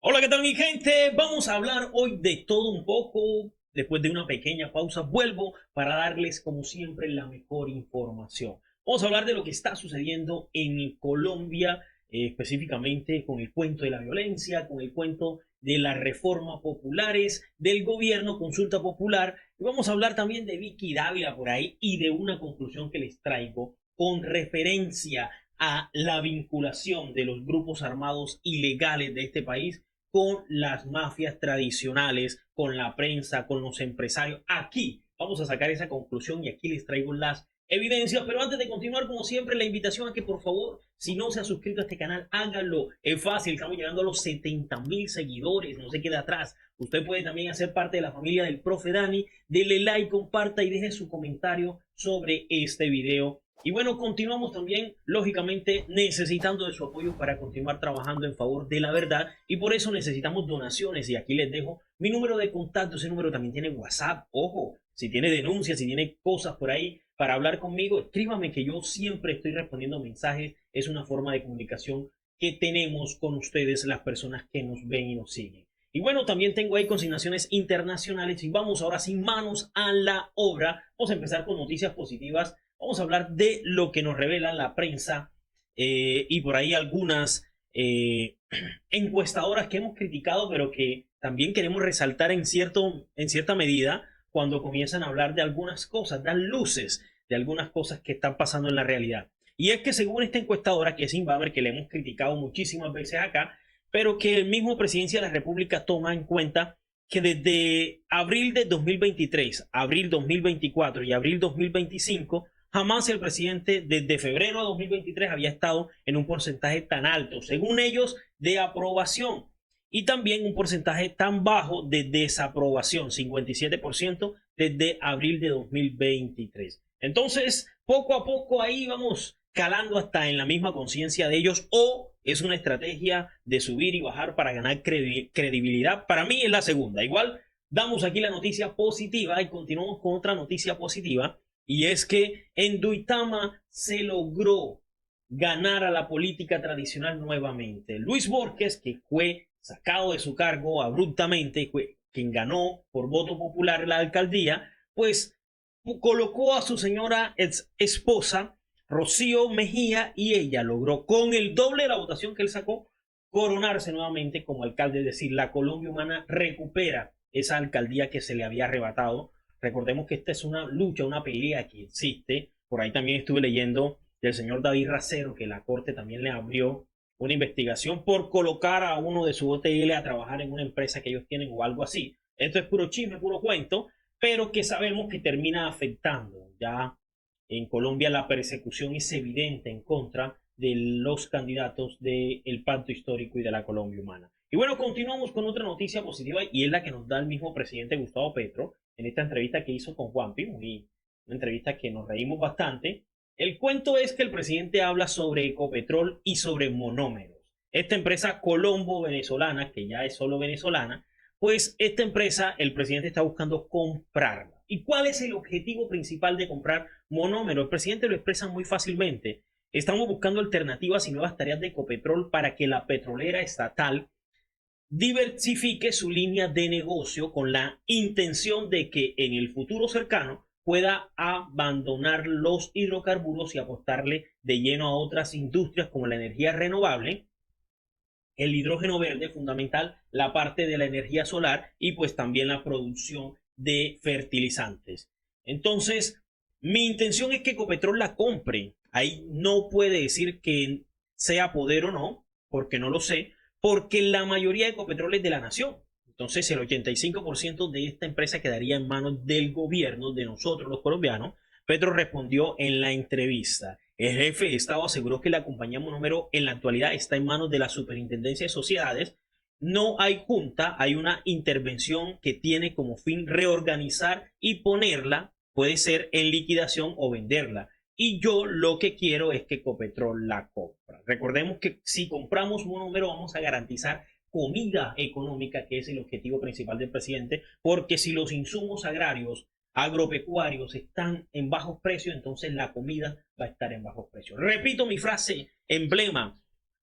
Hola, ¿qué tal mi gente? Vamos a hablar hoy de todo un poco. Después de una pequeña pausa, vuelvo para darles, como siempre, la mejor información. Vamos a hablar de lo que está sucediendo en Colombia, específicamente con el cuento de la violencia, con el cuento de las reformas populares, del gobierno, consulta popular. Y vamos a hablar también de Vicky Dávila por ahí y de una conclusión que les traigo con referencia a la vinculación de los grupos armados ilegales de este país con las mafias tradicionales, con la prensa, con los empresarios. Aquí vamos a sacar esa conclusión y aquí les traigo las evidencias. Pero antes de continuar, como siempre, la invitación a que por favor, si no se ha suscrito a este canal, háganlo. Es fácil, estamos llegando a los 70,000 seguidores, no se quede atrás. Usted puede también hacer parte de la familia del profe Dani. Dele like, comparta y deje su comentario sobre este video. Y bueno, continuamos también, lógicamente, necesitando de su apoyo para continuar trabajando en favor de la verdad. Y por eso necesitamos donaciones. Y aquí les dejo mi número de contacto. Ese número también tiene WhatsApp. Ojo, si tiene denuncias, si tiene cosas por ahí para hablar conmigo, escríbame que yo siempre estoy respondiendo mensajes. Es una forma de comunicación que tenemos con ustedes, las personas que nos ven y nos siguen. Y bueno, también tengo ahí consignaciones internacionales. Y vamos ahora sin manos a la obra. Vamos a empezar con noticias positivas. Vamos a hablar de lo que nos revela la prensa y por ahí algunas encuestadoras que hemos criticado, pero que también queremos resaltar en cierta medida cuando comienzan a hablar de algunas cosas, dan luces de algunas cosas que están pasando en la realidad. Y es que según esta encuestadora, que es Inbamer, que le hemos criticado muchísimas veces acá, pero que el mismo Presidencia de la República toma en cuenta que desde abril de 2023, abril 2024 y abril 2025, jamás el presidente desde febrero de 2023 había estado en un porcentaje tan alto, según ellos, de aprobación y también un porcentaje tan bajo de desaprobación, 57% desde abril de 2023. Entonces, poco a poco ahí vamos calando hasta en la misma conciencia de ellos, o es una estrategia de subir y bajar para ganar credibilidad. Para mí es la segunda. Igual damos aquí la noticia positiva y continuamos con otra noticia positiva, y es que en Duitama se logró ganar a la política tradicional nuevamente. Luis Borges, que fue sacado de su cargo abruptamente, quien ganó por voto popular la alcaldía, pues colocó a su señora esposa, Rocío Mejía, y ella logró, con el doble de la votación que él sacó, coronarse nuevamente como alcalde. Es decir, la Colombia Humana recupera esa alcaldía que se le había arrebatado. Recordemos que esta es una lucha, una pelea que existe. Por ahí también estuve leyendo del señor David Racero, que la corte también le abrió una investigación por colocar a uno de su OTL a trabajar en una empresa que ellos tienen o algo así. Esto es puro chisme, puro cuento, pero que sabemos que termina afectando. Ya en Colombia la persecución es evidente en contra de los candidatos del pacto histórico y de la Colombia Humana. Y bueno, continuamos con otra noticia positiva, y es la que nos da el mismo presidente Gustavo Petro en esta entrevista que hizo con Juanpi, una entrevista que nos reímos bastante. El cuento es que el presidente habla sobre Ecopetrol y sobre monómeros. Esta empresa colombo-venezolana, que ya es solo venezolana, pues esta empresa el presidente está buscando comprarla. ¿Y cuál es el objetivo principal de comprar monómeros? El presidente lo expresa muy fácilmente. Estamos buscando alternativas y nuevas tareas de Ecopetrol para que la petrolera estatal diversifique su línea de negocio con la intención de que en el futuro cercano pueda abandonar los hidrocarburos y apostarle de lleno a otras industrias como la energía renovable, el hidrógeno verde, fundamental, la parte de la energía solar y pues también la producción de fertilizantes. Entonces, mi intención es que Ecopetrol la compre. Ahí no puede decir que sea poder o no, porque no lo sé, porque la mayoría de Ecopetrol es de la nación. Entonces, el 85% de esta empresa quedaría en manos del gobierno, de nosotros los colombianos. Petro respondió en la entrevista. El jefe de Estado aseguró que la compañía Monómero en la actualidad está en manos de la Superintendencia de Sociedades. No hay junta, hay una intervención que tiene como fin reorganizar y ponerla, puede ser en liquidación o venderla. Y yo lo que quiero es que Ecopetrol la compra. Recordemos que si compramos Monómero vamos a garantizar comida económica, que es el objetivo principal del presidente, porque si los insumos agrarios agropecuarios están en bajos precios, entonces la comida va a estar en bajos precios. Repito mi frase emblema: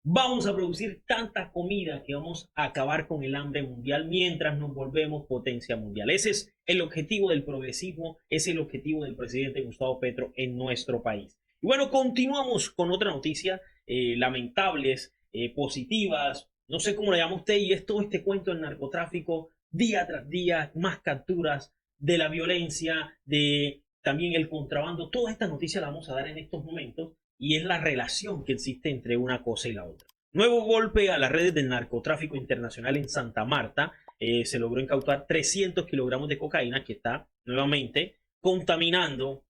Vamos a producir tanta comida que vamos a acabar con el hambre mundial mientras nos volvemos potencia mundial. Ese es el objetivo del progresismo, ese es el objetivo del presidente Gustavo Petro en nuestro país. Y bueno, continuamos con otra noticia, lamentables, positivas, no sé cómo le llama usted, y es todo este cuento del narcotráfico, día tras día, más capturas de la violencia, de también el contrabando. Toda esta noticia la vamos a dar en estos momentos y es la relación que existe entre una cosa y la otra. Nuevo golpe a las redes del narcotráfico internacional en Santa Marta. Se logró incautar 300 kilogramos de cocaína que está nuevamente contaminando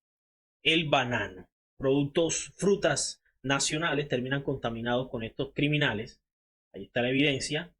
el banano. Productos, frutas nacionales terminan contaminados con estos criminales. Ahí está la evidencia.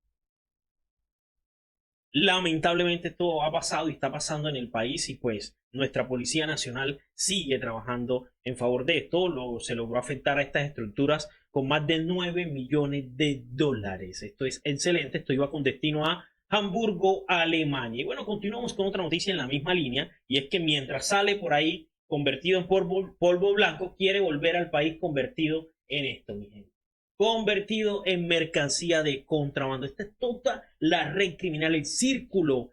Lamentablemente esto ha pasado y está pasando en el país y pues nuestra Policía Nacional sigue trabajando en favor de esto. Se logró afectar a estas estructuras con más de 9 millones de dólares. Esto es excelente. Esto iba con destino a Hamburgo, Alemania. Y bueno, continuamos con otra noticia en la misma línea y es que mientras sale por ahí convertido en polvo blanco, quiere volver al país convertido en esto, mi gente. Convertido en mercancía de contrabando. Esta es toda la red criminal, el círculo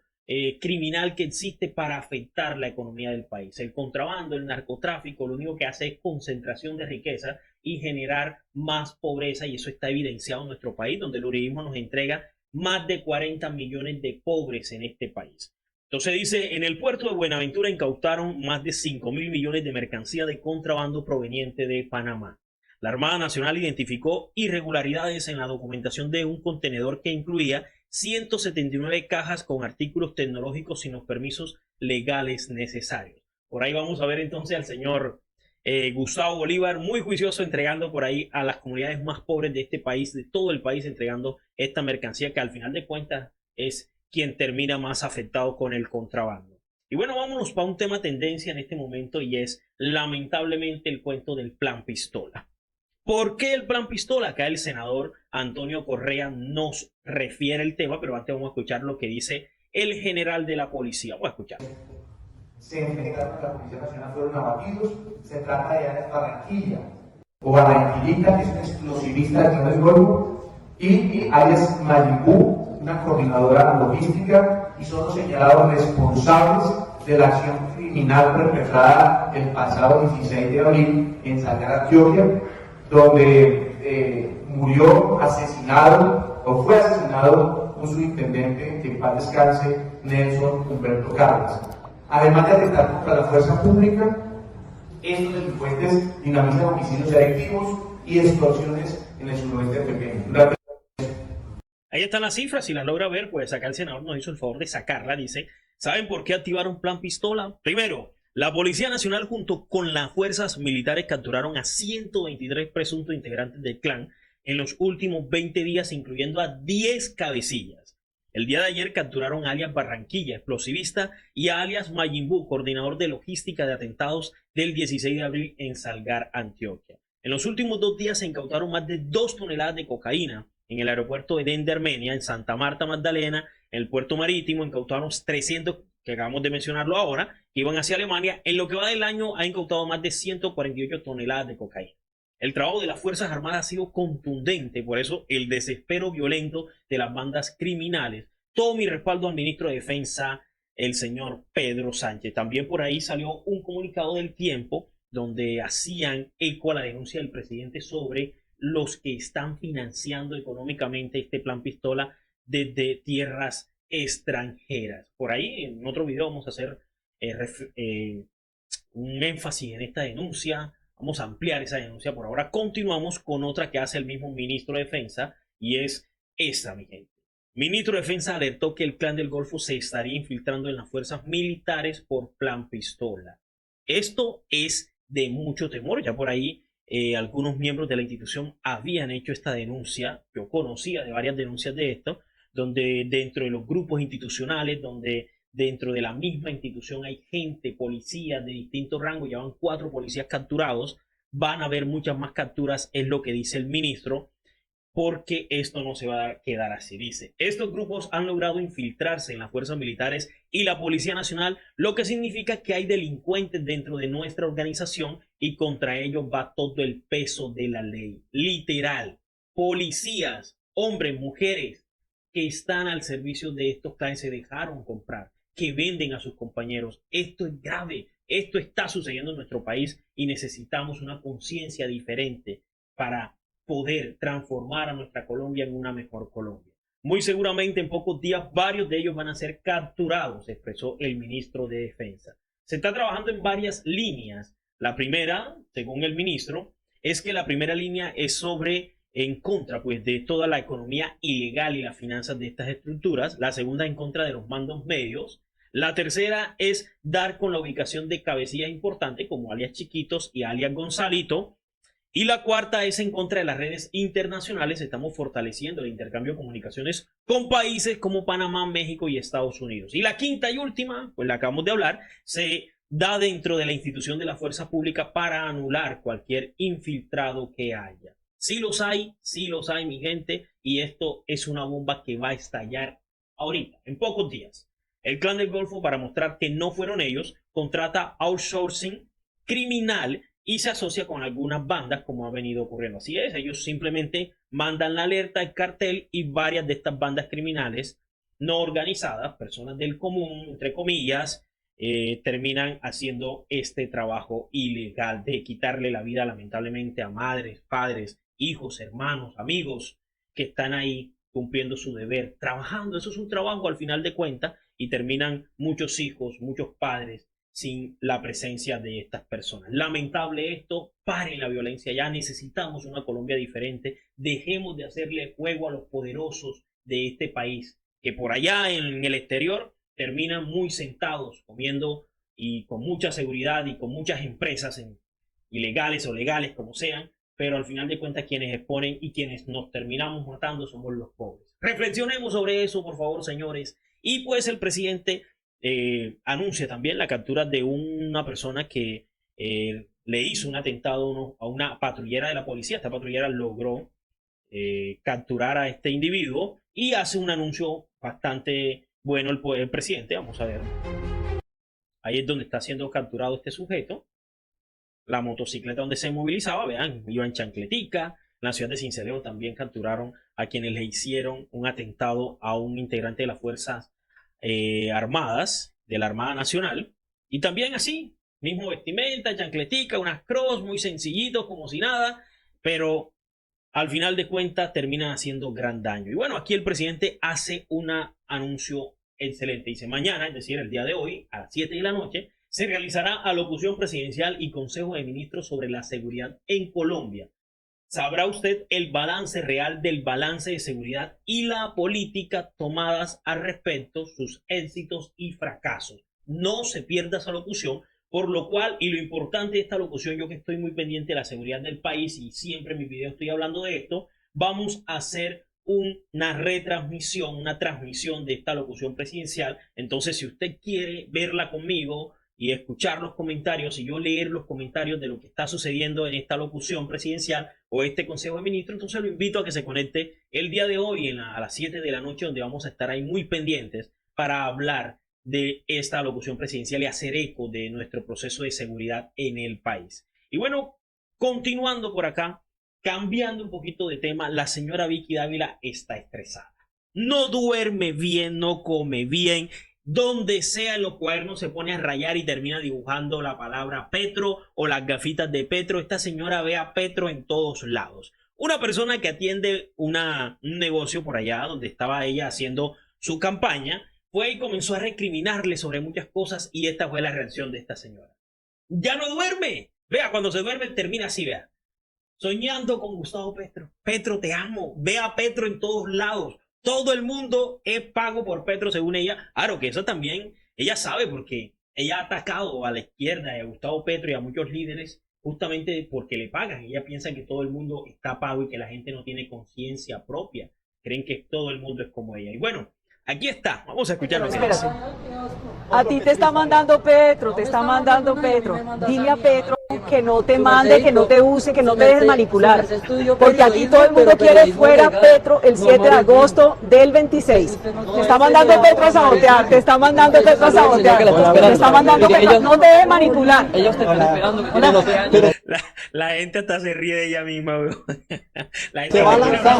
criminal que existe para afectar la economía del país. El contrabando, el narcotráfico, lo único que hace es concentración de riqueza y generar más pobreza, y eso está evidenciado en nuestro país, donde el uribismo nos entrega más de 40 millones de pobres en este país. Entonces dice, en el puerto de Buenaventura incautaron más de 5.000 millones de mercancía de contrabando proveniente de Panamá. La Armada Nacional identificó irregularidades en la documentación de un contenedor que incluía 179 cajas con artículos tecnológicos sin los permisos legales necesarios. Por ahí vamos a ver entonces al señor Gustavo Bolívar, muy juicioso, entregando por ahí a las comunidades más pobres de este país, de todo el país, entregando esta mercancía que al final de cuentas es quien termina más afectado con el contrabando. Y bueno, vámonos para un tema tendencia en este momento y es lamentablemente el cuento del plan pistola. ¿Por qué el plan pistola? Acá el senador Antonio Correa nos refiere el tema, pero antes vamos a escuchar lo que dice el general de la policía. Vamos a escuchar. Se enfrentaron a la Policía Nacional, fueron abatidos. Se trata de Arias Barranquilla, o Barranquillita, que es un explosivista de Clan del Golfo, y Arias Mayibú, una coordinadora logística, y son los señalados responsables de la acción criminal perpetrada el pasado 16 de abril en Salgar, Antioquia, donde murió asesinado, o fue asesinado, un subintendente, que en paz descanse, Nelson Humberto Cárdenas. Además de atentar contra la fuerza pública, estos delincuentes dinamizan homicidios selectivos y extorsiones en el suroeste antioqueño. Ahí están las cifras, si las logra ver, pues acá el senador nos hizo el favor de sacarla. Dice, ¿saben por qué activaron plan pistola? Primero, la Policía Nacional junto con las fuerzas militares capturaron a 123 presuntos integrantes del clan en los últimos 20 días, incluyendo a 10 cabecillas. El día de ayer capturaron a alias Barranquilla, explosivista, y a alias Mayimbu, coordinador de logística de atentados del 16 de abril en Salgar, Antioquia. En los últimos 2 días se incautaron más de 2 toneladas de cocaína en el aeropuerto de Edén de Armenia, en Santa Marta, Magdalena, en el puerto marítimo, incautaron 300, que acabamos de mencionarlo ahora, que iban hacia Alemania. En lo que va del año ha incautado más de 148 toneladas de cocaína. El trabajo de las Fuerzas Armadas ha sido contundente, por eso el desespero violento de las bandas criminales. Todo mi respaldo al ministro de Defensa, el señor Pedro Sánchez. También por ahí salió un comunicado del Tiempo donde hacían eco a la denuncia del presidente sobre los que están financiando económicamente este plan pistola desde tierras extranjeras. Por ahí en otro video vamos a hacer un énfasis en esta denuncia. Vamos a ampliar esa denuncia. Por ahora continuamos con otra que hace el mismo ministro de Defensa y es esta, mi gente. Ministro de Defensa alertó que el clan del Golfo se estaría infiltrando en las fuerzas militares por plan pistola. Esto es de mucho temor. Ya por ahí algunos miembros de la institución habían hecho esta denuncia. Yo conocía de varias denuncias de esto, donde dentro de los grupos institucionales, donde dentro de la misma institución hay gente, policías de distintos rangos, ya van 4 policías capturados, van a haber muchas más capturas, es lo que dice el ministro, porque esto no se va a quedar así. Dice, estos grupos han logrado infiltrarse en las fuerzas militares y la Policía Nacional, lo que significa que hay delincuentes dentro de nuestra organización y contra ellos va todo el peso de la ley. Literal. policías, hombres, mujeres que están al servicio de estos clanes se dejaron comprar, que venden a sus compañeros. Esto es grave, esto está sucediendo en nuestro país y necesitamos una conciencia diferente para poder transformar a nuestra Colombia en una mejor Colombia. Muy seguramente en pocos días varios de ellos van a ser capturados, expresó el ministro de Defensa. Se está trabajando en varias líneas. La primera, según el ministro, es que la primera línea es en contra pues, de toda la economía ilegal y las finanzas de estas estructuras. La segunda en contra de los mandos medios. La tercera es dar con la ubicación de cabecillas importantes como alias Chiquitos y alias Gonzalito. Y la cuarta es en contra de las redes internacionales. Estamos fortaleciendo el intercambio de comunicaciones con países como Panamá, México y Estados Unidos. Y la quinta y última, pues la acabamos de hablar, se da dentro de la institución de la fuerza pública para anular cualquier infiltrado que haya. Sí los hay, mi gente, y esto es una bomba que va a estallar ahorita, en pocos días. El Clan del Golfo, para mostrar que no fueron ellos, contrata outsourcing criminal y se asocia con algunas bandas como ha venido ocurriendo. Así es, ellos simplemente mandan la alerta al cartel y varias de estas bandas criminales no organizadas, personas del común, entre comillas, terminan haciendo este trabajo ilegal de quitarle la vida lamentablemente a madres, padres, hijos, hermanos, amigos que están ahí cumpliendo su deber, trabajando. Eso es un trabajo al final de cuentas y terminan muchos hijos, muchos padres sin la presencia de estas personas. Lamentable esto, paren la violencia ya, necesitamos una Colombia diferente, dejemos de hacerle juego a los poderosos de este país, que por allá en el exterior terminan muy sentados, comiendo y con mucha seguridad y con muchas empresas ilegales o legales, como sean, pero al final de cuentas quienes exponen y quienes nos terminamos matando somos los pobres. Reflexionemos sobre eso, por favor, señores. Y pues el presidente anuncia también la captura de una persona que le hizo un atentado a una patrullera de la policía. Esta patrullera logró capturar a este individuo y hace un anuncio bastante bueno el presidente. Vamos a ver. Ahí es donde está siendo capturado este sujeto. La motocicleta donde se movilizaba, vean, iba en chancletica. En la ciudad de Sincelejo también capturaron a quienes le hicieron un atentado a un integrante de las fuerzas armadas, de la Armada Nacional, y también así, mismo vestimenta, chancletica, unas cross, muy sencillitos, como si nada, pero al final de cuentas terminan haciendo gran daño. Y bueno, aquí el presidente hace un anuncio excelente. Dice, mañana, es decir, el día de hoy, a las 7 de la noche, se realizará alocución presidencial y Consejo de Ministros sobre la seguridad en Colombia. Sabrá usted el balance real del balance de seguridad y la política tomadas al respecto, sus éxitos y fracasos. No se pierda esa locución, por lo cual, y lo importante de esta locución, yo que estoy muy pendiente de la seguridad del país y siempre en mis videos estoy hablando de esto, vamos a hacer una retransmisión, una transmisión de esta locución presidencial. Entonces, si usted quiere verla conmigo y escuchar los comentarios y yo leer los comentarios de lo que está sucediendo en esta locución presidencial o este Consejo de Ministros, entonces lo invito a que se conecte el día de hoy a las 7 de la noche, donde vamos a estar ahí muy pendientes para hablar de esta locución presidencial y hacer eco de nuestro proceso de seguridad en el país. Y bueno, continuando por acá, cambiando un poquito de tema, la señora Vicky Dávila está estresada. No duerme bien, no come bien. Donde sea en los cuadernos se pone a rayar y termina dibujando la palabra Petro o las gafitas de Petro. Esta señora ve a Petro en todos lados. Una persona que atiende un negocio por allá donde estaba ella haciendo su campaña fue y comenzó a recriminarle sobre muchas cosas y esta fue la reacción de esta señora. Ya no duerme. Vea, cuando se duerme termina así, vea. Soñando con Gustavo Petro. Petro, te amo. Ve a Petro en todos lados. Todo el mundo es pago por Petro, según ella. Claro que eso también ella sabe, porque ella ha atacado a la izquierda y a Gustavo Petro y a muchos líderes justamente porque le pagan. Ella piensa que todo el mundo está pago y que la gente no tiene conciencia propia. Creen que todo el mundo es como ella. Y bueno, aquí está. Vamos a escuchar lo que dice. A ti te está mandando Petro, te está mandando Petro. Dile a Petro que no te mande, que no te use, que no te dejes manipular. Porque aquí todo el mundo quiere fuera Petro el 7 de agosto del 26. Te está mandando Petro a sabotear, te está mandando Petro a sabotear, te está mandando Petro, no te dejes manipular. Ellos te están esperando que La gente hasta se ríe de ella misma, weón. La gente Se va a lanzar.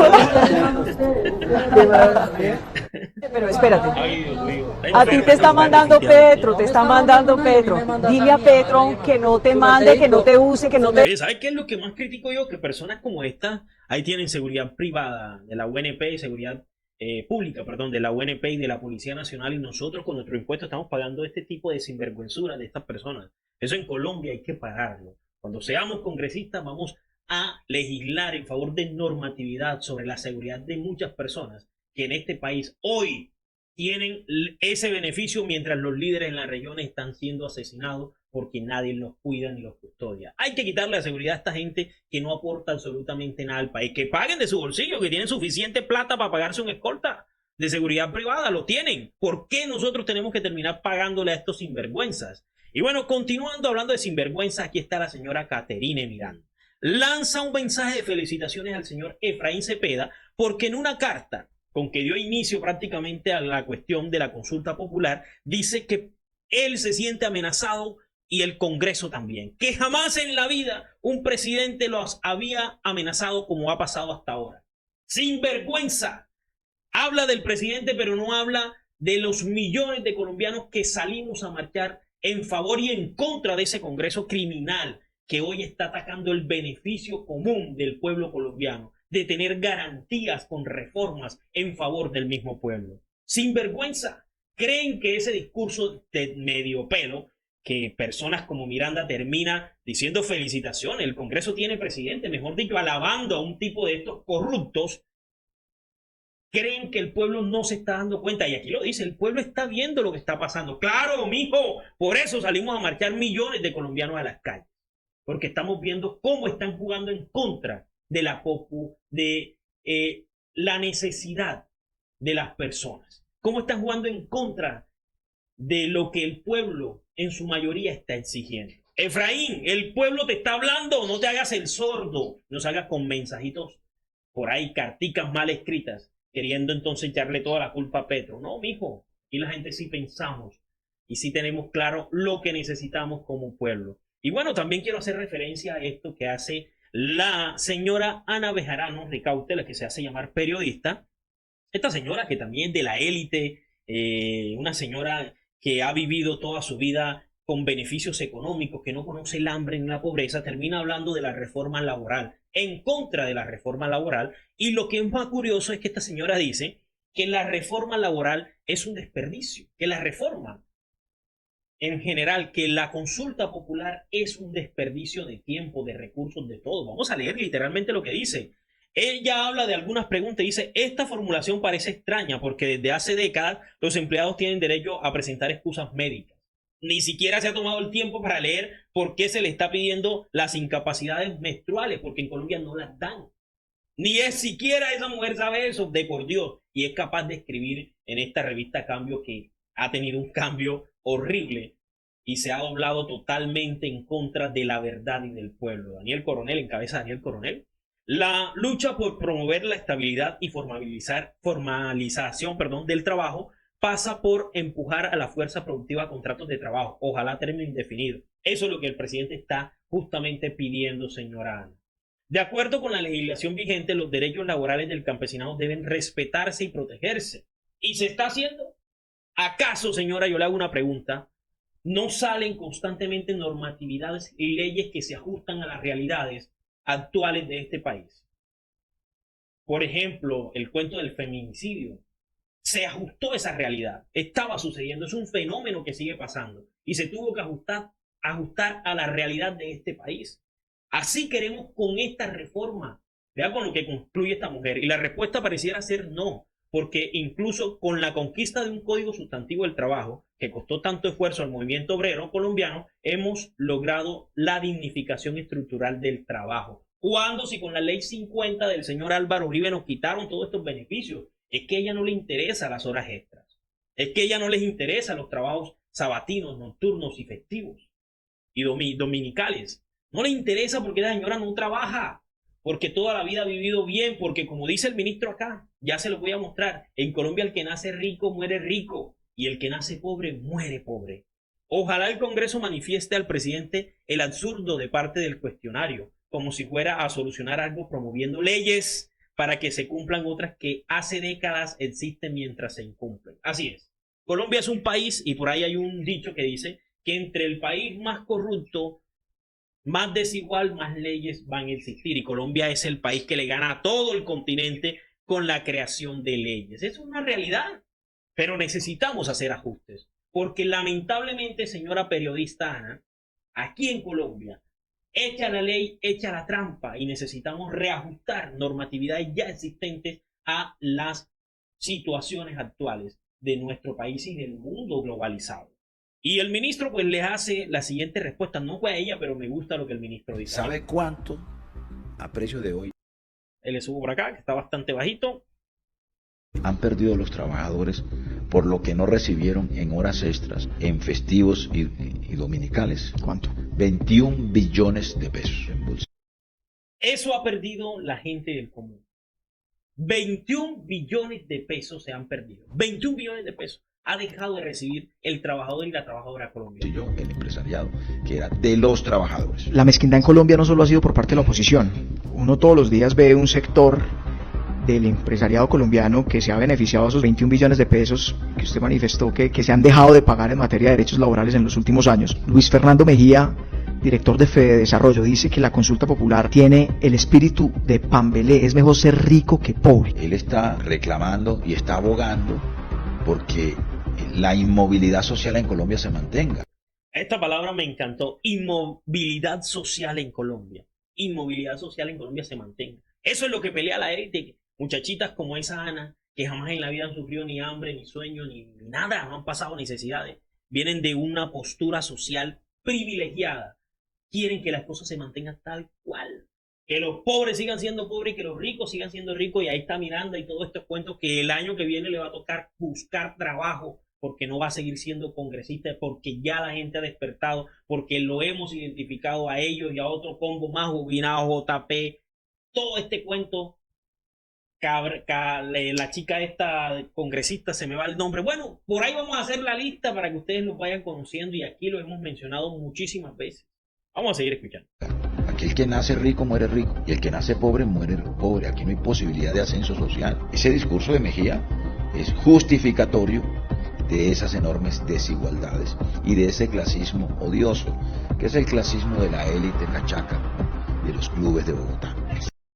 Pero espérate. Ay, Dios mío. A ti te está mandando Petro, te está mandando Petro. Dile a Petro que no te mande, que no te use, que no te... ¿Sabes qué es lo que más critico yo? Que personas como esta, ahí tienen seguridad privada de la UNP y seguridad pública, perdón, de la UNP y de la Policía Nacional, y nosotros con nuestro impuesto estamos pagando este tipo de sinvergüenzura de estas personas. Eso en Colombia hay que pararlo. Cuando seamos congresistas vamos a legislar en favor de normatividad sobre la seguridad de muchas personas que en este país hoy tienen ese beneficio mientras los líderes en las regiones están siendo asesinados porque nadie los cuida ni los custodia. Hay que quitarle la seguridad a esta gente que no aporta absolutamente nada al país. Que paguen de su bolsillo, que tienen suficiente plata para pagarse un escolta de seguridad privada, lo tienen. ¿Por qué nosotros tenemos que terminar pagándole a estos sinvergüenzas? Y bueno, continuando hablando de sinvergüenzas, aquí está la señora Caterine Miranda. Lanza un mensaje de felicitaciones al señor Efraín Cepeda porque en una carta con que dio inicio prácticamente a la cuestión de la consulta popular, dice que él se siente amenazado y el Congreso también, que jamás en la vida un presidente los había amenazado como ha pasado hasta ahora. Sin vergüenza. Habla del presidente, pero no habla de los millones de colombianos que salimos a marchar en favor y en contra de ese Congreso criminal que hoy está atacando el beneficio común del pueblo colombiano, de tener garantías con reformas en favor del mismo pueblo. Sin vergüenza. Creen que ese discurso de medio pelo, que personas como Miranda termina diciendo felicitaciones, el Congreso tiene presidente, mejor dicho, alabando a un tipo de estos corruptos, creen que el pueblo no se está dando cuenta. Y aquí lo dice, el pueblo está viendo lo que está pasando. Claro, mijo, por eso salimos a marchar millones de colombianos a las calles, porque estamos viendo cómo están jugando en contra de la la necesidad de las personas, cómo están jugando en contra de lo que el pueblo en su mayoría está exigiendo. Efraín, el pueblo te está hablando, no te hagas el sordo, no salgas con mensajitos por ahí, carticas mal escritas, queriendo entonces echarle toda la culpa a Petro. No, mijo, y la gente sí pensamos y sí tenemos claro lo que necesitamos como pueblo. Y bueno, también quiero hacer referencia a esto que hace la señora Ana Bejarano Ricaute, la que se hace llamar periodista. Esta señora que también es de la élite, una señora que ha vivido toda su vida con beneficios económicos, que no conoce el hambre ni la pobreza, termina hablando de la reforma laboral, en contra de la reforma laboral. Y lo que es más curioso es que esta señora dice que la reforma laboral es un desperdicio, que la reforma en general, que la consulta popular es un desperdicio de tiempo, de recursos, de todo. Vamos a leer literalmente lo que dice. Ella habla de algunas preguntas y dice, esta formulación parece extraña porque desde hace décadas los empleados tienen derecho a presentar excusas médicas. Ni siquiera se ha tomado el tiempo para leer por qué se le está pidiendo las incapacidades menstruales, porque en Colombia no las dan. Ni es siquiera esa mujer sabe eso, de por Dios, y es capaz de escribir en esta revista Cambio, que ha tenido un cambio horrible y se ha doblado totalmente en contra de la verdad y del pueblo. Daniel Coronel, encabeza Daniel Coronel. La lucha por promover la estabilidad y formalización del trabajo pasa por empujar a la fuerza productiva a contratos de trabajo, ojalá a término indefinido. Eso es lo que el presidente está justamente pidiendo, señora Ana. De acuerdo con la legislación vigente, los derechos laborales del campesinado deben respetarse y protegerse. ¿Y se está haciendo? ¿Acaso, señora, yo le hago una pregunta, no salen constantemente normatividades y leyes que se ajustan a las realidades actuales de este país? Por ejemplo, el cuento del feminicidio. Se ajustó a esa realidad. Estaba sucediendo. Es un fenómeno que sigue pasando. Y se tuvo que ajustar a la realidad de este país. Así queremos con esta reforma. Vea con lo que concluye esta mujer. Y la respuesta pareciera ser no. Porque incluso con la conquista de un código sustantivo del trabajo, que costó tanto esfuerzo al movimiento obrero colombiano, hemos logrado la dignificación estructural del trabajo. ¿Cuándo? Si con la ley 50 del señor Álvaro Uribe nos quitaron todos estos beneficios. Es que a ella no le interesa las horas extras. Es que a ella no les interesa los trabajos sabatinos, nocturnos y festivos y dominicales. No le interesa porque la señora no trabaja, porque toda la vida ha vivido bien, porque como dice el ministro acá, ya se lo voy a mostrar, en Colombia el que nace rico muere rico y el que nace pobre muere pobre. Ojalá el Congreso manifieste al presidente el absurdo de parte del cuestionario, como si fuera a solucionar algo promoviendo leyes para que se cumplan otras que hace décadas existen mientras se incumplen. Así es. Colombia es un país, y por ahí hay un dicho que dice que entre el país más corrupto, más desigual, más leyes van a existir. Y Colombia es el país que le gana a todo el continente con la creación de leyes. Es una realidad, pero necesitamos hacer ajustes. Porque lamentablemente, señora periodista Ana, aquí en Colombia, echa la ley, echa la trampa y necesitamos reajustar normatividades ya existentes a las situaciones actuales de nuestro país y del mundo globalizado. Y el ministro pues le hace la siguiente respuesta. No fue a ella, pero me gusta lo que el ministro dice. ¿Sabe cuánto a precio de hoy Él le subo por acá, que está bastante bajito. han perdido los trabajadores por lo que no recibieron en horas extras, en festivos y dominicales? ¿Cuánto? 21 billones de pesos en bolsa. Eso ha perdido la gente del común. 21 billones de pesos se han perdido. 21 billones de pesos ha dejado de recibir el trabajador y la trabajadora colombiana. Yo, el empresariado, que era de los trabajadores. La mezquindad en Colombia no solo ha sido por parte de la oposición. Uno todos los días ve un sector del empresariado colombiano que se ha beneficiado de esos 21 billones de pesos que usted manifestó que se han dejado de pagar en materia de derechos laborales en los últimos años. Luis Fernando Mejía, director de Fede Desarrollo, dice que la consulta popular tiene el espíritu de Pambelé, es mejor ser rico que pobre. Él está reclamando y está abogando porque la inmovilidad social en Colombia se mantenga. Esta palabra me encantó. Inmovilidad social en Colombia. Inmovilidad social en Colombia se mantenga. Eso es lo que pelea la élite. Muchachitas como esa Ana, que jamás en la vida han sufrido ni hambre, ni sueño, ni nada, no han pasado necesidades. Vienen de una postura social privilegiada. Quieren que las cosas se mantengan tal cual. Que los pobres sigan siendo pobres y que los ricos sigan siendo ricos. Y ahí está Miranda y todos estos cuentos que el año que viene le va a tocar buscar trabajo porque no va a seguir siendo congresista, porque ya la gente ha despertado, porque lo hemos identificado a ellos y a otro combo más, Bobinado, JP, todo este cuento. La chica esta congresista, se me va el nombre. Bueno, por ahí vamos a hacer la lista para que ustedes lo vayan conociendo y aquí lo hemos mencionado muchísimas veces. Vamos a seguir escuchando. Aquí el que nace rico muere rico y el que nace pobre muere pobre. Aquí no hay posibilidad de ascenso social. Ese discurso de Mejía es justificatorio de esas enormes desigualdades y de ese clasismo odioso, que es el clasismo de la élite cachaca de los clubes de Bogotá.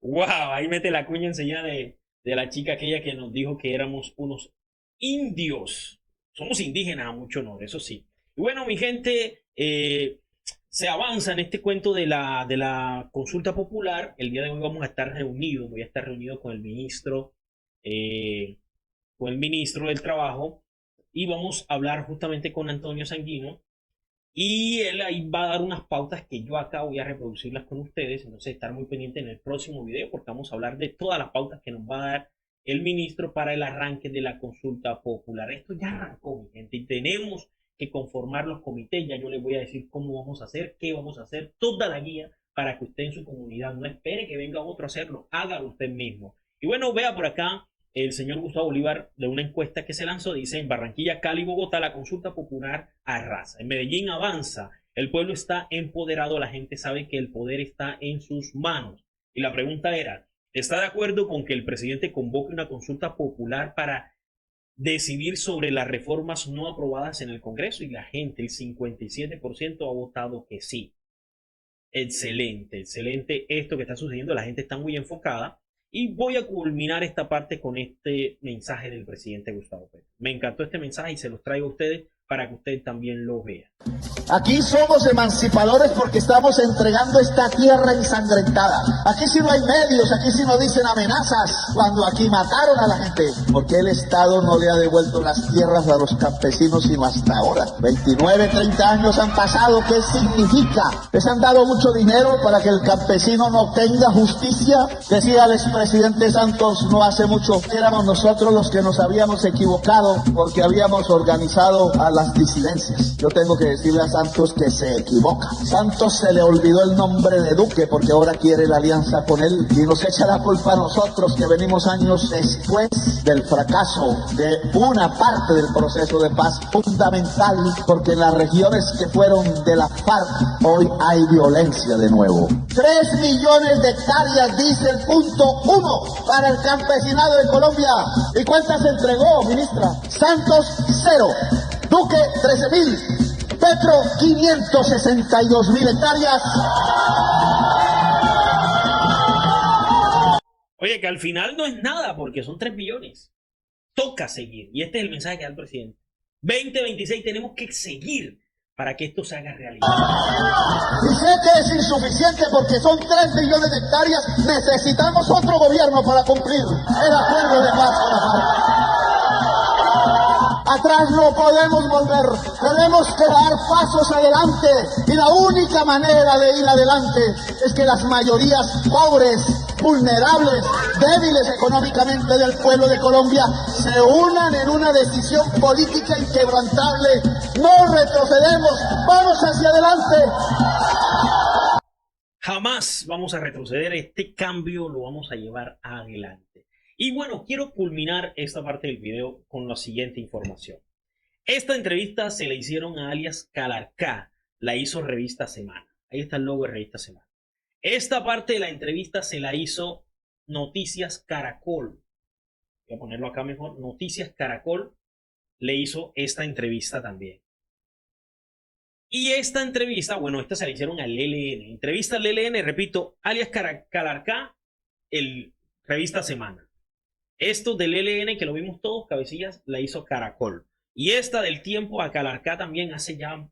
Wow, ahí mete la cuña enseguida de la chica aquella que nos dijo que éramos unos indios. Somos indígenas a mucho honor, eso sí. Y bueno, mi gente, se avanza en este cuento de la consulta popular. El día de hoy vamos a estar reunidos. Voy a estar reunido con el ministro del Trabajo y vamos a hablar justamente con Antonio Sanguino. Y él ahí va a dar unas pautas que yo acá voy a reproducirlas con ustedes. Entonces estar muy pendiente en el próximo video porque vamos a hablar de todas las pautas que nos va a dar el ministro para el arranque de la consulta popular. Esto ya arrancó, mi gente, y tenemos que conformar los comités. Ya yo les voy a decir cómo vamos a hacer, qué vamos a hacer, toda la guía para que usted en su comunidad no espere que venga otro a hacerlo, hágalo usted mismo. Y bueno, vea por acá el señor Gustavo Bolívar de una encuesta que se lanzó, dice: en Barranquilla, Cali y Bogotá la consulta popular arrasa. En Medellín avanza, el pueblo está empoderado, la gente sabe que el poder está en sus manos. Y la pregunta era, ¿está de acuerdo con que el presidente convoque una consulta popular para decidir sobre las reformas no aprobadas en el Congreso? Y la gente, el 57% ha votado que sí. Excelente, excelente esto que está sucediendo, la gente está muy enfocada. Y voy a culminar esta parte con este mensaje del presidente Gustavo Petro. Me encantó este mensaje y se los traigo a ustedes para que ustedes también lo vean. Aquí somos emancipadores porque estamos entregando esta tierra ensangrentada. Aquí sí no hay medios, aquí sí no dicen amenazas cuando aquí mataron a la gente. Porque el Estado no le ha devuelto las tierras a los campesinos sino hasta ahora. 29, 30 años han pasado. ¿Qué significa? Les han dado mucho dinero para que el campesino no tenga justicia. Decía el expresidente Santos no hace mucho, éramos nosotros los que nos habíamos equivocado porque habíamos organizado a las disidencias. Yo tengo que decirle a Santos que se equivoca. Santos se le olvidó el nombre de Duque porque ahora quiere la alianza con él y nos echa la culpa a nosotros que venimos años después del fracaso de una parte del proceso de paz fundamental, porque en las regiones que fueron de la FARC hoy hay violencia de nuevo. 3 millones de hectáreas, dice el punto 1 para el campesinado de Colombia. ¿Y cuántas entregó, ministra? Santos, 0. Duque, 13.000. Petro, 562.000 hectáreas. Oye, que al final no es nada porque son 3 billones. Toca seguir. Y este es el mensaje que da el presidente. 2026 tenemos que seguir para que esto se haga realidad. Y sé que es insuficiente porque son 3 millones de hectáreas. Necesitamos otro gobierno para cumplir el acuerdo de paz con la FARC. Atrás no podemos volver, tenemos que dar pasos adelante y la única manera de ir adelante es que las mayorías pobres, vulnerables, débiles económicamente del pueblo de Colombia se unan en una decisión política inquebrantable. No retrocedemos, vamos hacia adelante. Jamás vamos a retroceder, este cambio lo vamos a llevar adelante. Y bueno, quiero culminar esta parte del video con la siguiente información. Esta entrevista se la hicieron a alias Calarcá, la hizo Revista Semana. Ahí está el logo de Revista Semana. Esta parte de la entrevista se la hizo Noticias Caracol. Voy a ponerlo acá mejor. Noticias Caracol le hizo esta entrevista también. Y esta entrevista, bueno, esta se la hicieron al LN. Entrevista al LN, repito, alias Calarcá, el Revista Semana. Esto del LN, que lo vimos todos, cabecillas, la hizo Caracol. Y esta del Tiempo a Calarcá también hace ya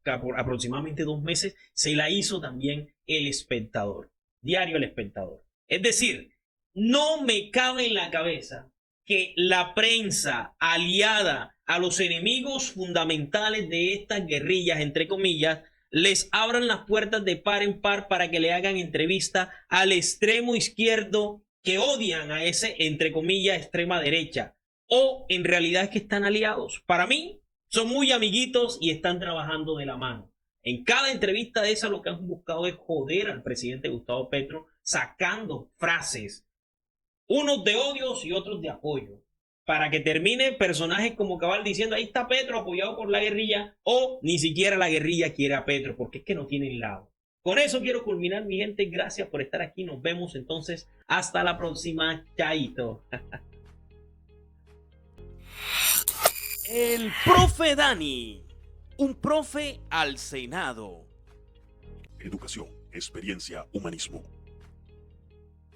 aproximadamente 2 meses, se la hizo también El Espectador. Diario El Espectador. Es decir, no me cabe en la cabeza que la prensa aliada a los enemigos fundamentales de estas guerrillas, entre comillas, les abran las puertas de par en par para que le hagan entrevista al extremo izquierdo que odian a ese, entre comillas, extrema derecha. O en realidad es que están aliados. Para mí, son muy amiguitos y están trabajando de la mano. En cada entrevista de esa lo que han buscado es joder al presidente Gustavo Petro, sacando frases, unos de odios y otros de apoyo, para que termine personajes como Cabal diciendo ahí está Petro apoyado por la guerrilla, o ni siquiera la guerrilla quiere a Petro, porque es que no tienen lado. Con eso quiero culminar, mi gente. Gracias por estar aquí. Nos vemos entonces. Hasta la próxima. Chaito. El profe Dani. Un profe al Senado. Educación, experiencia, humanismo.